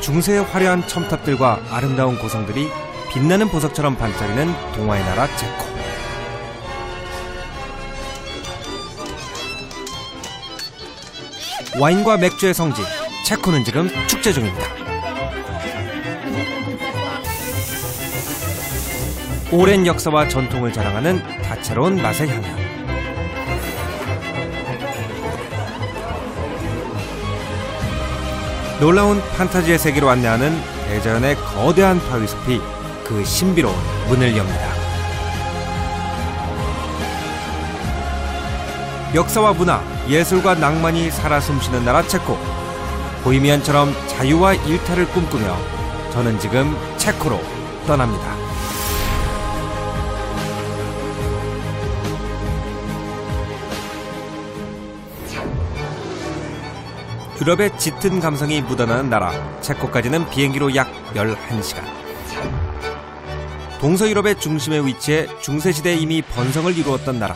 중세의 화려한 첨탑들과 아름다운 고성들이 빛나는 보석처럼 반짝이는 동화의 나라 체코. 와인과 맥주의 성지, 체코는 지금 축제 중입니다. 오랜 역사와 전통을 자랑하는 다채로운 맛의 향연. 놀라운 판타지의 세계로 안내하는 대자연의 거대한 바위숲이 그 신비로운 문을 엽니다. 역사와 문화, 예술과 낭만이 살아 숨쉬는 나라 체코. 보헤미안처럼 자유와 일탈을 꿈꾸며 저는 지금 체코로 떠납니다. 유럽의 짙은 감성이 묻어나는 나라 체코까지는 비행기로 약 11시간. 동서유럽의 중심에 위치해 중세시대에 이미 번성을 이루었던 나라.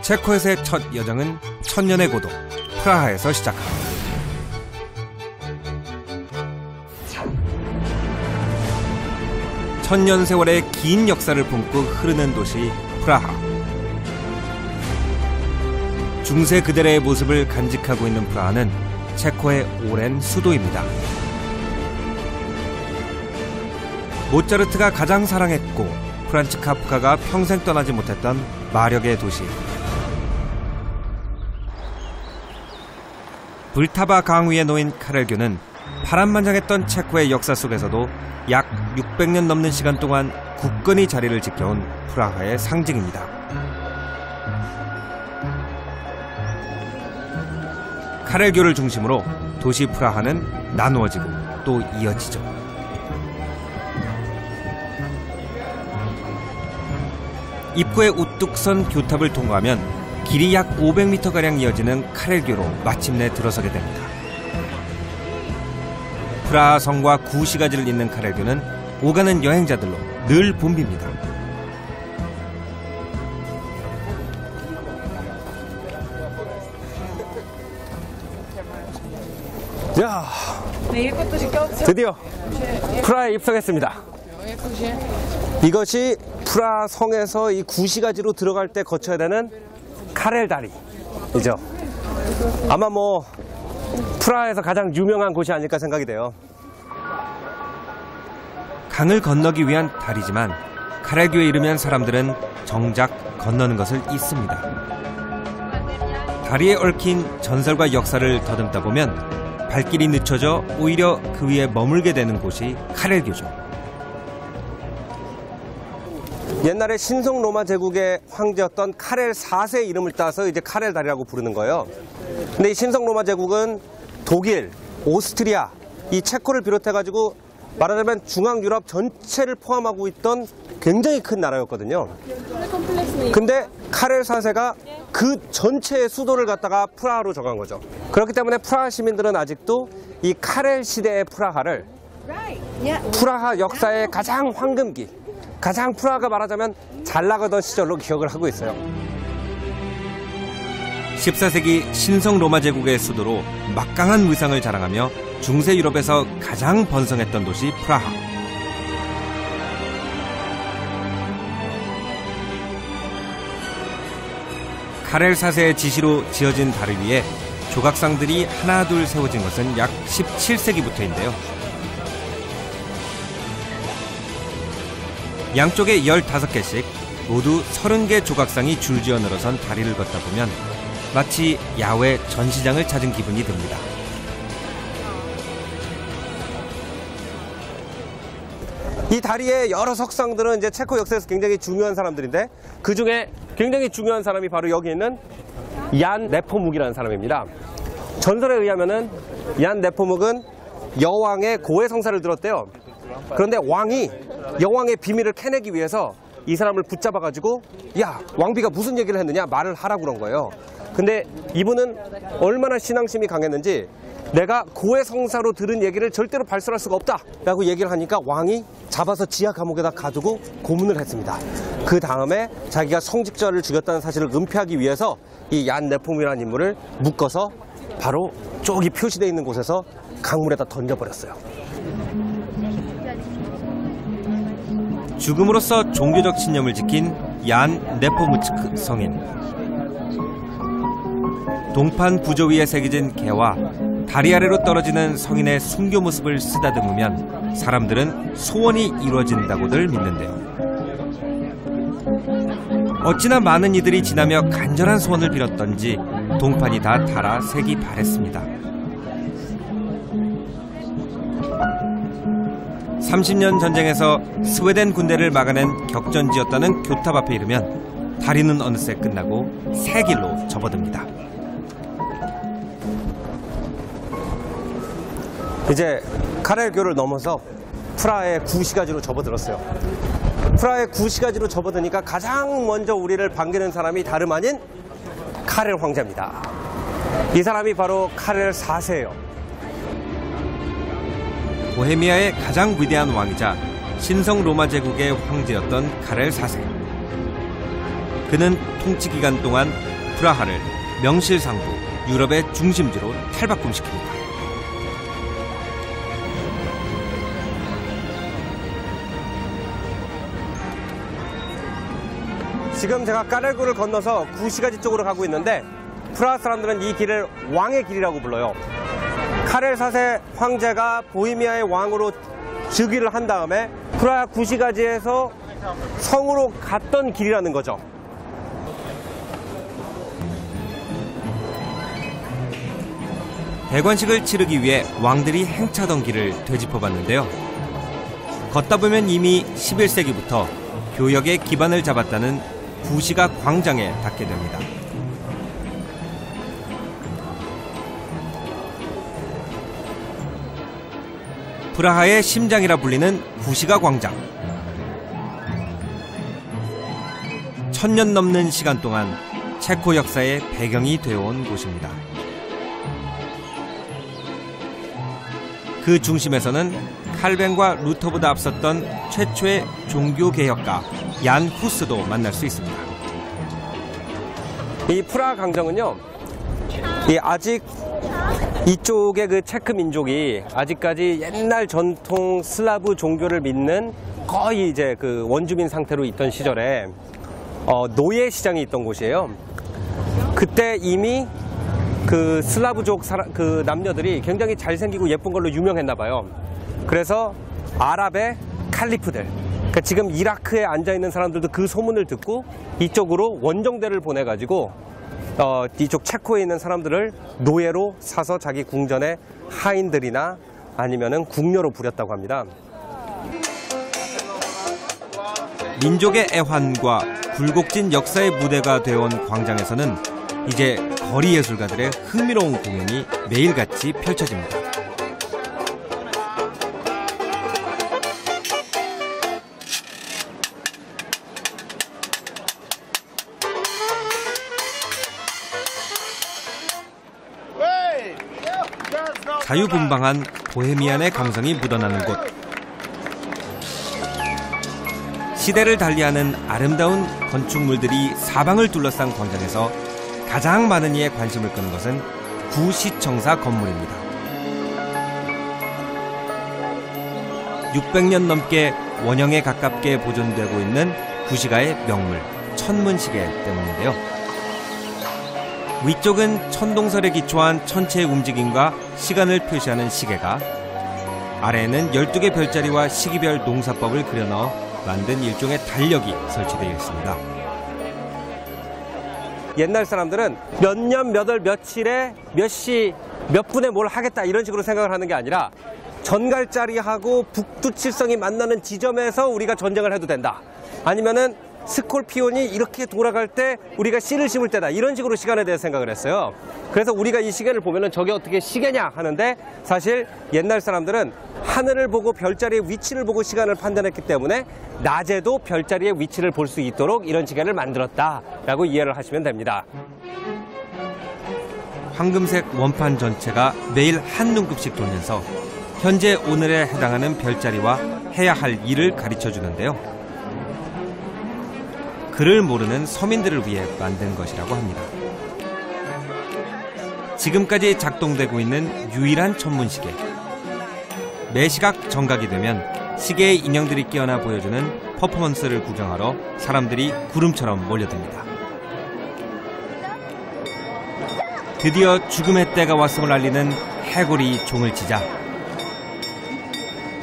체코에서의 첫 여정은 천년의 고도 프라하에서 시작합니다. 천년 세월의 긴 역사를 품고 흐르는 도시 프라하. 중세 그대로의 모습을 간직하고 있는 프라하는 체코의 오랜 수도입니다. 모차르트가 가장 사랑했고 프란츠 카프카가 평생 떠나지 못했던 마력의 도시. 불타바 강 위에 놓인 카렐교는 파란만장했던 체코의 역사 속에서도 약 600년 넘는 시간 동안 굳건히 자리를 지켜온 프라하의 상징입니다. 카렐교를 중심으로 도시 프라하는 나누어지고 또 이어지죠. 입구에 우뚝 선 교탑을 통과하면 길이 약 500m가량 이어지는 카렐교로 마침내 들어서게 됩니다. 프라하 성과 구시가지를 잇는 카렐교는 오가는 여행자들로 늘 붐빕니다. 자, 드디어 프라하에 입성했습니다. 이것이 프라하 성에서 이 구시가지로 들어갈 때 거쳐야 되는 카렐 다리이죠. 아마 뭐 프라하에서 가장 유명한 곳이 아닐까 생각이 돼요. 강을 건너기 위한 다리지만 카렐교에 이르면 사람들은 정작 건너는 것을 잊습니다. 다리에 얽힌 전설과 역사를 더듬다 보면 발길이 늦춰져 오히려 그 위에 머물게 되는 곳이 카렐교죠. 옛날에 신성 로마 제국의 황제였던 카렐 4세의 이름을 따서 이제 카렐 다리라고 부르는 거예요. 근데 이 신성 로마 제국은 독일, 오스트리아, 이 체코를 비롯해가지고 말하자면 중앙 유럽 전체를 포함하고 있던 굉장히 큰 나라였거든요. 근데 카렐 4세가 그 전체의 수도를 갖다가 프라하로 정한 거죠. 그렇기 때문에 프라하 시민들은 아직도 이 카렐 시대의 프라하를 프라하 역사의 가장 황금기, 가장 프라하가 말하자면 잘 나가던 시절로 기억을 하고 있어요. 14세기 신성 로마 제국의 수도로 막강한 위상을 자랑하며 중세 유럽에서 가장 번성했던 도시 프라하. 카렐 4세의 지시로 지어진 다리 위에 조각상들이 하나둘 세워진 것은 약 17세기부터인데요. 양쪽에 15개씩 모두 30개 조각상이 줄지어 늘어선 다리를 걷다 보면 마치 야외 전시장을 찾은 기분이 듭니다. 이 다리의 여러 석상들은 이제 체코 역사에서 굉장히 중요한 사람들인데 그 중에 굉장히 중요한 사람이 바로 여기 있는 얀 네포묵이라는 사람입니다. 전설에 의하면은 얀 네포묵은 여왕의 고해 성사를 들었대요. 그런데 왕이 여왕의 비밀을 캐내기 위해서 이 사람을 붙잡아가지고 야, 왕비가 무슨 얘기를 했느냐 말을 하라고 그런 거예요. 근데 이분은 얼마나 신앙심이 강했는지 내가 고해 성사로 들은 얘기를 절대로 발설할 수가 없다 라고 얘기를 하니까 왕이 잡아서 지하 감옥에다 가두고 고문을 했습니다. 그 다음에 자기가 성직자를 죽였다는 사실을 은폐하기 위해서 이 얀 네폼이라는 인물을 묶어서 바로 저기 표시되어 있는 곳에서 강물에다 던져버렸어요. 죽음으로써 종교적 신념을 지킨 얀 네포무츠크 성인. 동판 부조 위에 새겨진 개와 다리 아래로 떨어지는 성인의 순교 모습을 쓰다듬으면 사람들은 소원이 이루어진다고들 믿는데요. 어찌나 많은 이들이 지나며 간절한 소원을 빌었던지 동판이 다 닳아 색이 바랬습니다. 30년 전쟁에서 스웨덴 군대를 막아낸 격전지였다는 교탑 앞에 이르면 다리는 어느새 끝나고 새 길로 접어듭니다. 이제 카렐교를 넘어서 프라하의 구시가지로 접어들었어요. 프라하의 구시가지로 접어드니까 가장 먼저 우리를 반기는 사람이 다름 아닌 카렐 황제입니다. 이 사람이 바로 카렐 4세예요. 보헤미아의 가장 위대한 왕이자 신성 로마 제국의 황제였던 카렐 4세. 그는 통치 기간 동안 프라하를 명실상부 유럽의 중심지로 탈바꿈시킵니다. 지금 제가 카렐교를 건너서 구시가지 쪽으로 가고 있는데 프라하 사람들은 이 길을 왕의 길이라고 불러요. 카렐 4세 황제가 보헤미아의 왕으로 즉위를 한 다음에 프라하 구시가지에서 성으로 갔던 길이라는 거죠. 대관식을 치르기 위해 왕들이 행차던 길을 되짚어봤는데요. 걷다 보면 이미 11세기부터 교역의 기반을 잡았다는 구시가 광장에 닿게 됩니다. 프라하의 심장이라 불리는 구시가 광장. 1000년 넘는 시간 동안 체코 역사의 배경이 되어온 곳입니다. 그 중심에서는 칼뱅과 루터보다 앞섰던 최초의 종교개혁가 얀 후스도 만날 수 있습니다. 이 프라하 광장은요, 아직 이쪽의 그 체크 민족이 아직까지 옛날 전통 슬라브 종교를 믿는 거의 이제 그 원주민 상태로 있던 시절에 노예 시장이 있던 곳이에요. 그때 이미 그 슬라브족 그 남녀들이 굉장히 잘생기고 예쁜 걸로 유명했나 봐요. 그래서 아랍의 칼리프들, 그러니까 지금 이라크에 앉아 있는 사람들도 그 소문을 듣고 이쪽으로 원정대를 보내가지고 이쪽 체코에 있는 사람들을 노예로 사서 자기 궁전에 하인들이나 아니면은 궁녀로 부렸다고 합니다. 민족의 애환과 굴곡진 역사의 무대가 되어온 광장에서는 이제 거리 예술가들의 흥미로운 공연이 매일같이 펼쳐집니다. 자유분방한 보헤미안의 감성이 묻어나는 곳. 시대를 달리하는 아름다운 건축물들이 사방을 둘러싼 광장에서 가장 많은 이의 관심을 끄는 것은 구시청사 건물입니다. 600년 넘게 원형에 가깝게 보존되고 있는 구시가의 명물 천문시계 때문인데요. 위쪽은 천동설에 기초한 천체의 움직임과 시간을 표시하는 시계가, 아래에는 12개 별자리와 시기별 농사법을 그려넣어 만든 일종의 달력이 설치되어 있습니다. 옛날 사람들은 몇 년, 몇 월, 며칠에 몇 시, 몇 분에 뭘 하겠다 이런 식으로 생각을 하는 게 아니라 전갈자리하고 북두칠성이 만나는 지점에서 우리가 전쟁을 해도 된다. 아니면은 스콜피온이 이렇게 돌아갈 때 우리가 씨를 심을 때다. 이런 식으로 시간에 대해서 생각을 했어요. 그래서 우리가 이 시계를 보면은 저게 어떻게 시계냐 하는데, 사실 옛날 사람들은 하늘을 보고 별자리의 위치를 보고 시간을 판단했기 때문에 낮에도 별자리의 위치를 볼 수 있도록 이런 시계를 만들었다라고 이해를 하시면 됩니다. 황금색 원판 전체가 매일 한 눈급씩 돌면서 현재 오늘에 해당하는 별자리와 해야 할 일을 가르쳐 주는데요. 글을 모르는 서민들을 위해 만든 것이라고 합니다. 지금까지 작동되고 있는 유일한 천문시계. 매시각 정각이 되면 시계의 인형들이 깨어나 보여주는 퍼포먼스를 구경하러 사람들이 구름처럼 몰려듭니다. 드디어 죽음의 때가 왔음을 알리는 해골이 종을 치자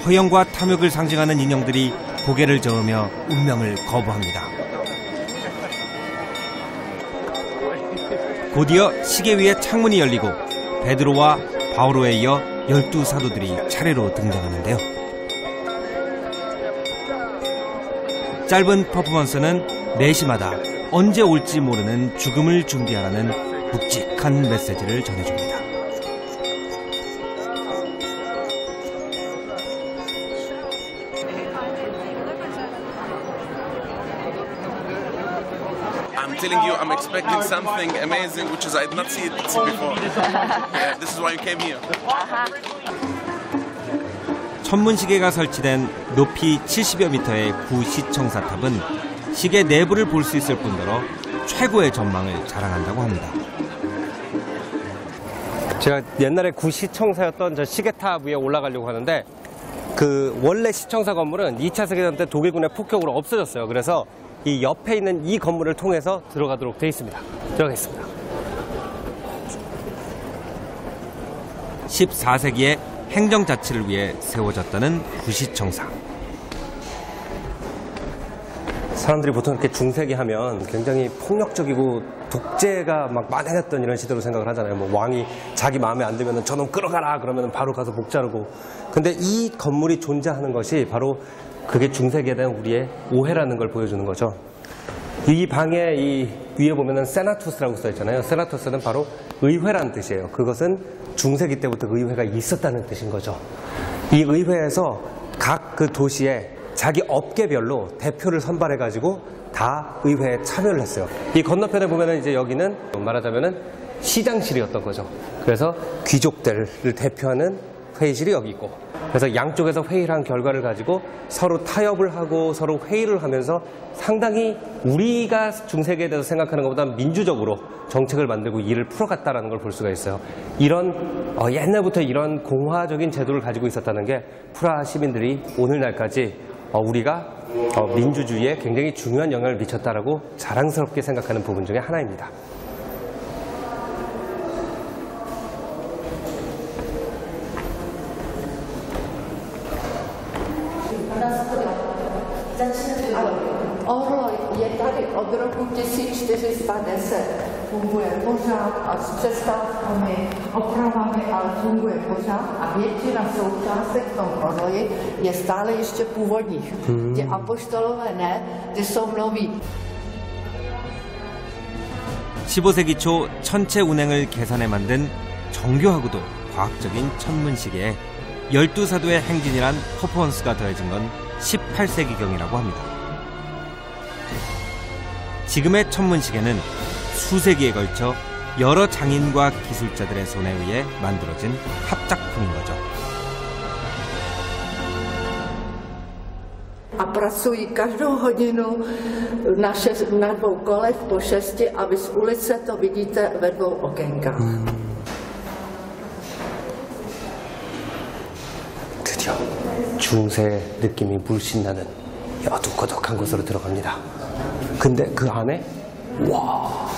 허영과 탐욕을 상징하는 인형들이 고개를 저으며 운명을 거부합니다. 곧이어 시계 위에 창문이 열리고 베드로와 바오로에 이어 12사도들이 차례로 등장하는데요. 짧은 퍼포먼스는 매시마다 언제 올지 모르는 죽음을 준비하라는 묵직한 메시지를 전해줍니다. I'm telling you, I'm expecting something amazing, which is I did not see before. Yeah, this is why you came here. 천문시계가 설치된 높이 70여 미터의 구시청사탑은 시계 내부를 볼 수 있을 뿐더러 최고의 전망을 자랑한다고 합니다. 제가 옛날에 구시청사였던 저 시계탑 위에 올라가려고 하는데 그 원래 시청사 건물은 2차 세계대전 때 독일군의 폭격으로 없어졌어요. 그래서 이 옆에 있는 이 건물을 통해서 들어가도록 되어 있습니다. 들어가겠습니다. 14세기에 행정자치를 위해 세워졌다는 구시청사. 사람들이 보통 이렇게 중세기 하면 굉장히 폭력적이고 독재가 막 만행했던 이런 시대로 생각을 하잖아요. 뭐 왕이 자기 마음에 안 들면 저놈 끌어가라 그러면 바로 가서 목 자르고. 근데 이 건물이 존재하는 것이 바로 그게 중세기에 대한 우리의 오해라는 걸 보여주는 거죠. 이 방에 이 위에 보면은 세나투스라고 써있잖아요. 세나투스는 바로 의회라는 뜻이에요. 그것은 중세기 때부터 의회가 있었다는 뜻인 거죠. 이 의회에서 각 그 도시에 자기 업계별로 대표를 선발해가지고 다 의회에 참여를 했어요. 이 건너편에 보면은 이제 여기는 말하자면은 시장실이었던 거죠. 그래서 귀족들을 대표하는 회의실이 여기 있고, 그래서 양쪽에서 회의를 한 결과를 가지고 서로 타협을 하고 서로 회의를 하면서 상당히 우리가 중세기에 대해서 생각하는 것보다 민주적으로 정책을 만들고 일을 풀어갔다는 걸 볼 수가 있어요. 이런 옛날부터 이런 공화적인 제도를 가지고 있었다는 게 프라하 시민들이 오늘날까지 우리가 민주주의에 굉장히 중요한 영향을 미쳤다라고 자랑스럽게 생각하는 부분 중에 하나입니다. Orloj je tady od roku 1410, funguje pořád a s přestávkami, opravami, ale funguje pořád a většina součástek v tom orloji je stále ještě původních. Ty apoštolové ne, ty jsou noví. 15세기 초 천체 운행을 계산해 만든 정교하고도 과학적인 천문시계에 12사도의 행진이란 퍼포먼스가 더해진 건 18세기경이라고 합니다. 지금의 천문시계는 수세기에 걸쳐 여러 장인과 기술자들의 손에 의해 만들어진 합작품인 거죠. A pracují každou hodinu na dvou kolech po 6 a vy z ulice to vidíte ve dvou okénkách. 드디어 중세 느낌이 물씬 나는 어둑어둑한 곳으로 들어갑니다. 근데 그 안에 와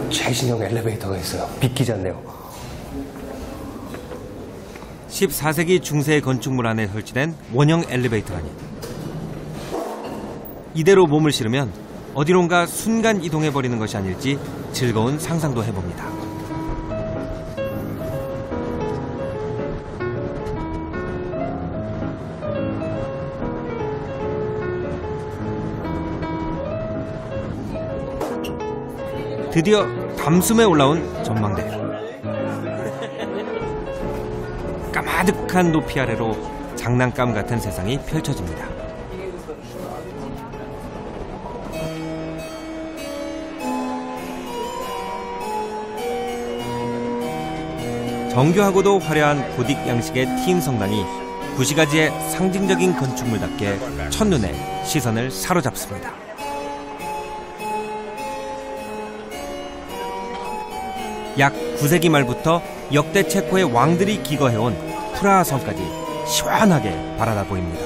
최신형 엘리베이터가 있어요. 믿기지 않네요. 14세기 중세 건축물 안에 설치된 원형 엘리베이터라니. 이대로 몸을 실으면 어디론가 순간 이동해버리는 것이 아닐지 즐거운 상상도 해봅니다. 드디어 담숨에 올라온 전망대. 까마득한 높이 아래로 장난감 같은 세상이 펼쳐집니다. 정교하고도 화려한 고딕 양식의 팀 성당이 구시가지의 상징적인 건축물답게 첫눈에 시선을 사로잡습니다. 약 9세기 말부터 역대 체코의 왕들이 기거해온 프라하 성까지 시원하게 바라다 보입니다.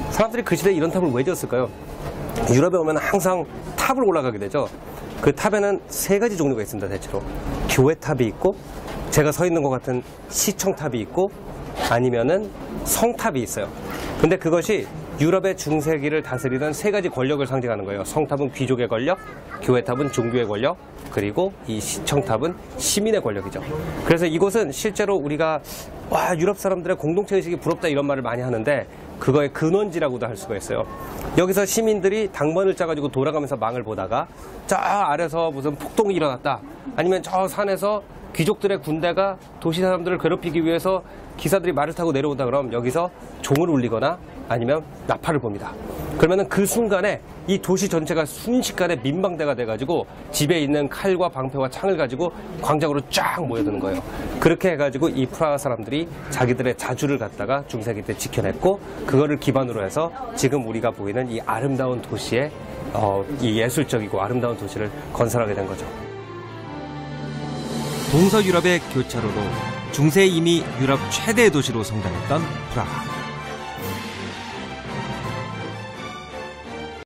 사람들이 그 시대에 이런 탑을 왜 지었을까요? 유럽에 오면 항상 탑을 올라가게 되죠. 그 탑에는 세 가지 종류가 있습니다. 대체로 교회탑이 있고, 제가 서 있는 것 같은 시청탑이 있고, 아니면은 성탑이 있어요. 근데 그것이 유럽의 중세기를 다스리던 세 가지 권력을 상징하는 거예요. 성탑은 귀족의 권력, 교회탑은 종교의 권력, 그리고 이 시청탑은 시민의 권력이죠. 그래서 이곳은 실제로 우리가 와, 유럽 사람들의 공동체 의식이 부럽다 이런 말을 많이 하는데 그거의 근원지라고도 할 수가 있어요. 여기서 시민들이 당번을 짜가지고 돌아가면서 망을 보다가 저 아래서 무슨 폭동이 일어났다, 아니면 저 산에서 귀족들의 군대가 도시 사람들을 괴롭히기 위해서 기사들이 말을 타고 내려오다 그럼 여기서 종을 울리거나 아니면 나팔을 봅니다. 그러면은 그 순간에 이 도시 전체가 순식간에 민방대가 돼가지고 집에 있는 칼과 방패와 창을 가지고 광장으로 쫙 모여드는 거예요. 그렇게 해가지고 이 프라하 사람들이 자기들의 자주를 갖다가 중세기 때 지켜냈고, 그거를 기반으로 해서 지금 우리가 보이는 이 아름다운 도시의 이 예술적이고 아름다운 도시를 건설하게 된 거죠. 동서유럽의 교차로로 중세에 이미 유럽 최대 도시로 성장했던 프라하.